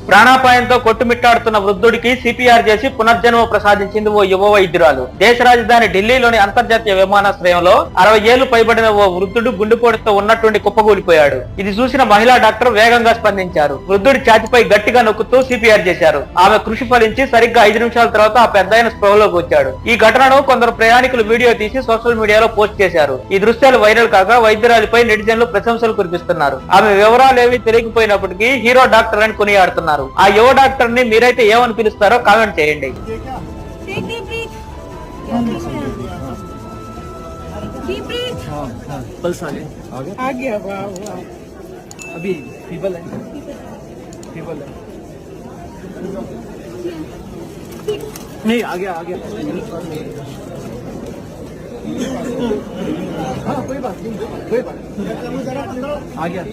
ప్రాణాపాయంతో కొట్టుమిట్టాడుతున్న వృద్ధుడికి CPR చేసి పునర్జన్మ ప్రసాదించింది ఓ యువ వైద్యురాలు. దేశ రాజధాని ఢిల్లీలోని అంతర్జాతీయ విమానాశ్రయంలో 60 ఏళ్లు పైబడిన ఓ వృద్ధుడు గుండెపోటుతో ఉన్నట్టుండి కుప్పకూలిపోయాడు. ఇది చూసిన మహిళా డాక్టర్ వేగంగా స్పందించారు. వృద్ధుడి ఛాతిపై గట్టిగా నొక్కుతూ సిపిఆర్ చేశారు. ఆమె కృషి ఫలించి సరిగ్గా 5 నిమిషాల తర్వాత ఆ పెద్దాయన స్పృహలోకి వచ్చాడు. ఈ ఘటనను కొందరు ప్రయాణికులు వీడియో తీసి సోషల్ మీడియాలో పోస్ట్ చేశారు. ఈ దృశ్యాలు వైరల్ కాగా వైద్యురాలిపై నెటిజన్లు ప్రశంసలు కురిపిస్తున్నారు. ఆమె వివరాలు ఏవి తెలియకపోయినప్పటికీ హీరో డాక్టర్ అని కొనియాడుతున్నారు. ఆ యువ డాక్టర్ ని మీరైతే ఏమని పిలుస్తారో కామెంట్ చేయండి. नहीं आ गया हाँ कोई बात नहीं आ गया